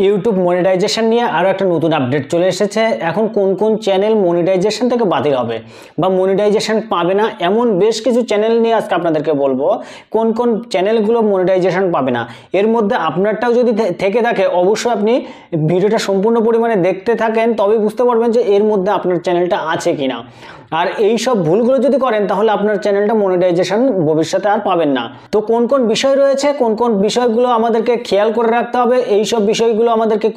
YouTube monetization নিয়ে আরও একটা নতুন আপডেট চলে এসেছে। এখন কোন কোন চ্যানেল মনিটাইজেশন থেকে বাতিল হবে বা মনিটাইজেশন পাবে না, এমন বেশ কিছু চ্যানেল নিয়ে আজকে আপনাদেরকে বলবো কোন কোন চ্যানেলগুলো মনিটাইজেশন পাবে না। এর মধ্যে আপনারটাও যদি থেকে থাকে অবশ্যই আপনি ভিডিওটা সম্পূর্ণ পরিমাণে দেখতে থাকেন, তবেই বুঝতে পারবেন যে এর মধ্যে আপনার চ্যানেলটা আছে কিনা। আর এই সব ভুলগুলো যদি করেন তাহলে আপনার চ্যানেলটা মনিটাইজেশন ভবিষ্যতে আর পাবেন না। তো কোন কোন বিষয় রয়েছে, কোন কোন বিষয়গুলো আমাদেরকে খেয়াল করে রাখতে হবে, এই সব বিষয়গুলো আমাদেরকে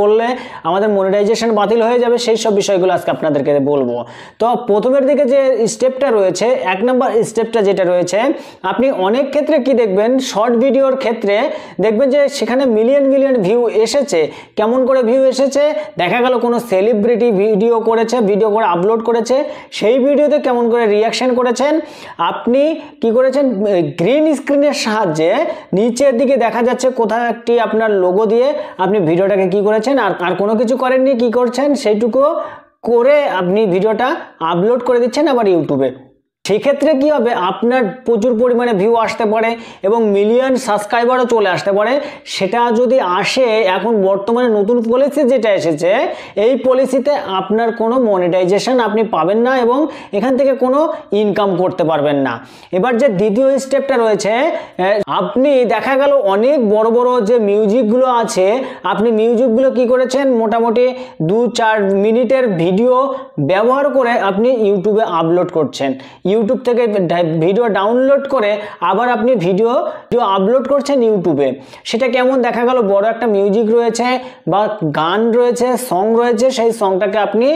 করলে আমাদের মনিটাইজেশন বাতিল হয়ে যাবে, সেই সব বিষয়গুলো আজকে আপনাদেরকে বলবো। তো প্রথমের দিকে যে স্টেপটা রয়েছে, 1 নম্বর স্টেপটা যেটা রয়েছে, আপনি অনেক ক্ষেত্রে কি দেখবেন, শর্ট ভিডিওর ক্ষেত্রে দেখবেন যে সেখানে মিলিয়ন মিলিয়ন ভিউ এসেছে। কেমন করে ভিউ এসেছে? দেখা গেল কোনো সেলিব্রিটি ভিডিও করেছে, ভিডিও করে আপলোড করেছে, সেই ভিডিওতে কেমন করে রিয়াকশন করেছেন, আপনি কি করেছেন, গ্রিন স্ক্রিনের সাহায্যে নিচের দিকে দেখা যাচ্ছে কোথাও একটি আপনার লোগো দিয়ে আপনি ভিডিওটাকে কি করেছেন, আর কোনো কিছু করেননি, কি করছেন সেইটুকু করে আপনি ভিডিওটা আপলোড করে দিচ্ছেন আবার ইউটিউবে। সেক্ষেত্রে কি হবে, আপনার প্রচুর পরিমাণে ভিউ আসতে পারে এবং মিলিয়ন সাবস্ক্রাইবারও চলে আসতে পারে। সেটা যদি আসে, এখন বর্তমানে নতুন পলিসি যেটা এসেছে, এই পলিসিতে আপনার কোনো মনিটাইজেশন আপনি পাবেন না এবং এখান থেকে কোনো ইনকাম করতে পারবেন না। এবার যে দ্বিতীয় স্টেপটা রয়েছে, আপনি দেখা গেল অনেক বড় বড় যে মিউজিকগুলো আছে, আপনি মিউজিকগুলো কি করেছেন, মোটামুটি 2-4 মিনিটের ভিডিও ব্যবহার করে আপনি ইউটিউবে আপলোড করছেন। ইউটিউব থেকে ভিডিও ডাউনলোড করে আবার আপনি ভিডিও আপলোড করছেন ইউটিউবে। সেটা কেমন, দেখা গেল বড় একটা মিউজিক রয়েছে বা গান রয়েছে, সং রয়েছে, সেই সংটাকে আপনি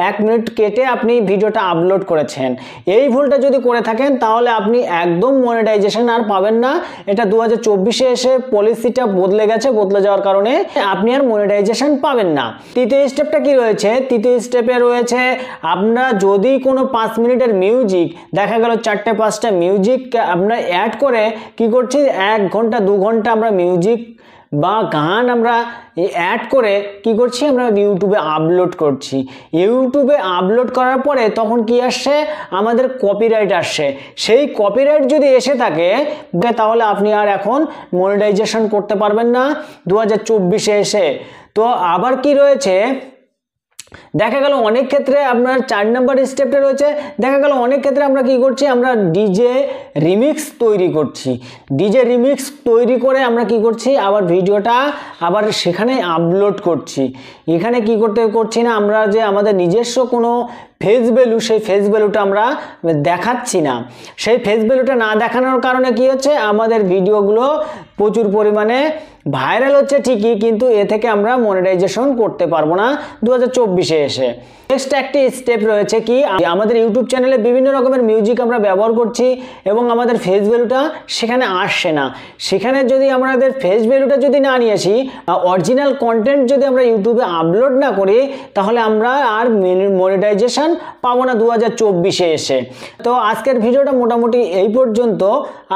1 মিনিট কেটে আপনি ভিডিওটা আপলোড করেছেন। এই ভুলটা যদি করে থাকেন তাহলে আপনি একদম মনিটাইজেশন আর পাবেন না। এটা 2024-এ এসে পলিসিটা বদলে গেছে, বদলে যাওয়ার কারণে আপনি আর মনিটাইজেশন পাবেন না। তৃতীয় স্টেপটা কি রয়েছে? তৃতীয় স্টেপে রয়েছে, আমরা যদি কোনো 5 মিনিটের মিউজিক, দেখা গেল 4-5টা মিউজিক আমরা অ্যাড করে কি করছি, 1 ঘন্টা 2 ঘন্টা আমরা মিউজিক বা গান আমরা অ্যাড করে কি করছি, আমরা ইউটিউবে আপলোড করছি। ইউটিউবে আপলোড করার পরে তখন কি আসছে, আমাদের কপিরাইট আসছে। সেই কপিরাইট যদি এসে থাকে তাহলে আপনি আর এখন মনিটাইজেশন করতে পারবেন না 2024-এ এসে। তো আবার কি রয়েছে, দেখা গেল অনেক ক্ষেত্রে আপনার 4 নম্বর স্টেপটা রয়েছে, দেখা গেল অনেক ক্ষেত্রে আমরা কি করছি, আমরা ডিজে রিমিক্স তৈরি করছি। ডিজে রিমিক্স তৈরি করে আমরা কি করছি, আবার ভিডিওটা আবার সেখানে আপলোড করছি। এখানে কি করছি না, আমরা যে আমাদের নিজস্ব কোনো ফেস ভ্যালু, সেই ফেস ভ্যালুটা আমরা দেখাচ্ছি না। সেই ফেস ভ্যালুটা না দেখানোর কারণে কি হচ্ছে, আমাদের ভিডিওগুলো প্রচুর পরিমাণে ভাইরাল হচ্ছে ঠিকই, কিন্তু এ থেকে আমরা মনিটাইজেশন করতে পারবো না 2024-এ এসে। নেক্সট একটি স্টেপ রয়েছে কি, আমাদের ইউটিউব চ্যানেলে বিভিন্ন রকমের মিউজিক আমরা ব্যবহার করছি এবং আমাদের ফেস ভ্যালুটা সেখানে আসছে না। সেখানে যদি আমাদের ফেস ভ্যালুটা যদি না নিয়ে আসি, অরিজিনাল কন্টেন্ট যদি আমরা ইউটিউবে আপলোড না করি, তাহলে আমরা আর মনিটাইজেশন পাবো না 2024-এ এসে। তো আজকের ভিডিওটা মোটামুটি এই পর্যন্ত।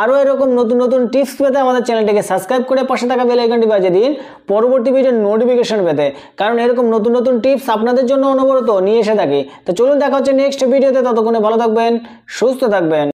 আরও এরকম নতুন নতুন টিপস পেতে আমাদের চ্যানেলটিকে সাবস্ক্রাইব করে পাশে থাকা বেল আইকনটি বাজিয়ে দিন পরবর্তী ভিডিওর নোটিফিকেশন পেতে, কারণ এরকম নতুন নতুন টিপস আপনাদের জন্য অনবরত নিয়ে এসে থাকি। তো চলুন দেখা হচ্ছে নেক্সট ভিডিওতে, ততক্ষণে ভালো থাকবেন, সুস্থ থাকবেন।